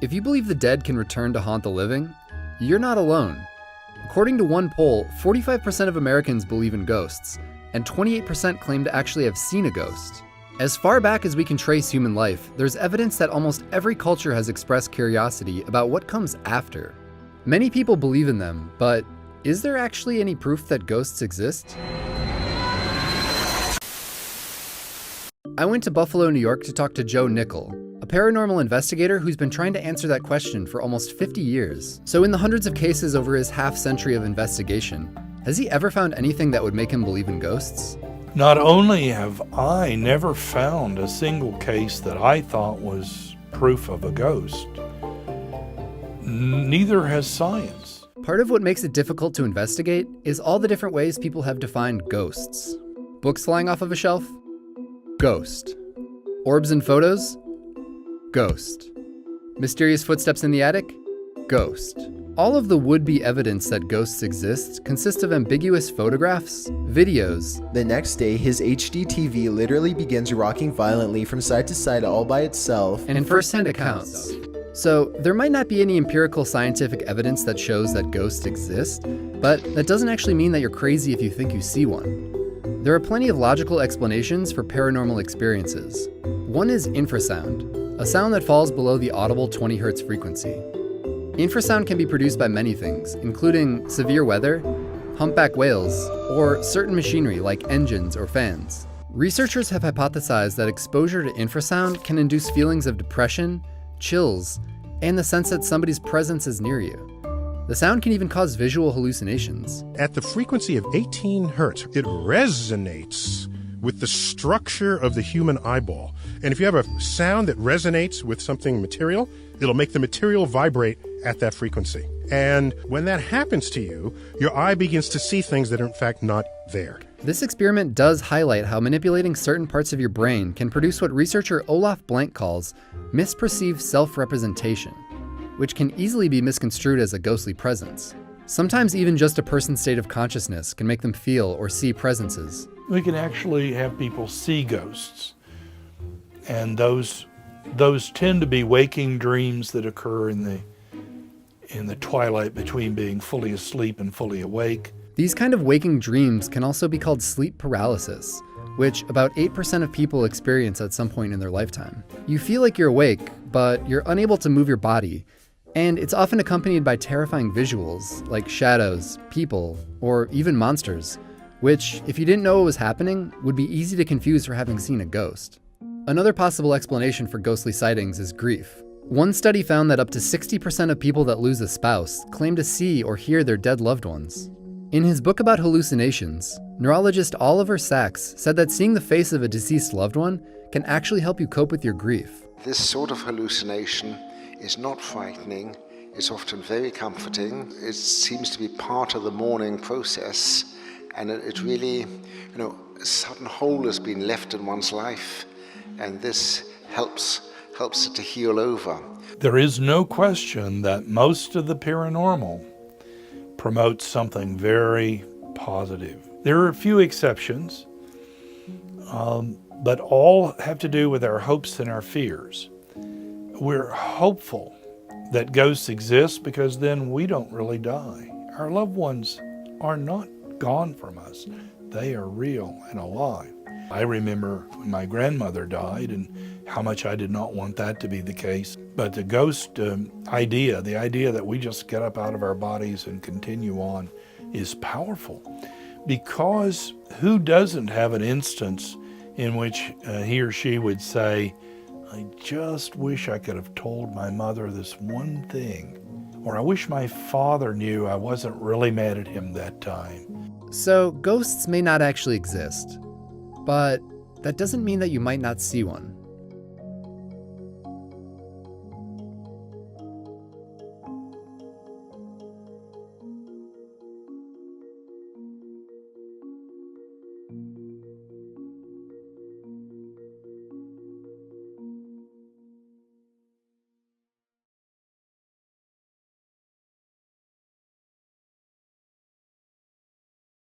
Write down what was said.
If you believe the dead can return to haunt the living, you're not alone. According to one poll, 45% of Americans believe in ghosts, and 28% claim to actually have seen a ghost. As far back as we can trace human life, there's evidence that almost every culture has expressed curiosity about what comes after. Many people believe in them, but is there actually any proof that ghosts exist? I went to Buffalo, New York to talk to Joe Nickel, a paranormal investigator who's been trying to answer that question for almost 50 years. So in the hundreds of cases over his half-century of investigation, has he ever found anything that would make him believe in ghosts? Not only have I never found a single case that I thought was proof of a ghost, neither has science. Part of what makes it difficult to investigate is all the different ways people have defined ghosts. Books flying off of a shelf? Ghost. Orbs in photos? Ghost. Mysterious footsteps in the attic? Ghost. All of the would-be evidence that ghosts exist consists of ambiguous photographs, videos. The next day, his HD TV literally begins rocking violently from side to side all by itself, and first-hand accounts. So there might not be any empirical scientific evidence that shows that ghosts exist, but that doesn't actually mean that you're crazy if you think you see one. There are plenty of logical explanations for paranormal experiences. One is infrasound, a sound that falls below the audible 20 Hz frequency. Infrasound can be produced by many things, including severe weather, humpback whales, or certain machinery like engines or fans. Researchers have hypothesized that exposure to infrasound can induce feelings of depression, chills, and the sense that somebody's presence is near you. The sound can even cause visual hallucinations. At the frequency of 18 hertz, it resonates with the structure of the human eyeball. And if you have a sound that resonates with something material, it'll make the material vibrate at that frequency. And when that happens to you, your eye begins to see things that are in fact not there. This experiment does highlight how manipulating certain parts of your brain can produce what researcher Olaf Blank calls misperceived self-representation, which can easily be misconstrued as a ghostly presence. Sometimes even just a person's state of consciousness can make them feel or see presences. We can actually have people see ghosts, and those tend to be waking dreams that occur in the twilight between being fully asleep and fully awake. These kind of waking dreams can also be called sleep paralysis, which about 8% of people experience at some point in their lifetime. You feel like you're awake, but you're unable to move your body, and it's often accompanied by terrifying visuals like shadows, people, or even monsters, which, if you didn't know what was happening, would be easy to confuse for having seen a ghost. Another possible explanation for ghostly sightings is grief. One study found that up to 60% of people that lose a spouse claim to see or hear their dead loved ones. In his book about hallucinations, neurologist Oliver Sacks said that seeing the face of a deceased loved one can actually help you cope with your grief. This sort of hallucination is not frightening. It's often very comforting. It seems to be part of the mourning process, and it really, a sudden hole has been left in one's life, and this helps it to heal over. There is no question that most of the paranormal promotes something very positive. There are a few exceptions, but all have to do with our hopes and our fears. We're hopeful that ghosts exist because then we don't really die. Our loved ones are not gone from us. They are real and alive. I remember when my grandmother died and how much I did not want that to be the case. But the ghost idea, the idea that we just get up out of our bodies and continue on, is powerful. Because who doesn't have an instance in which he or she would say, I just wish I could have told my mother this one thing. Or I wish my father knew I wasn't really mad at him that time. So ghosts may not actually exist, but that doesn't mean that you might not see one.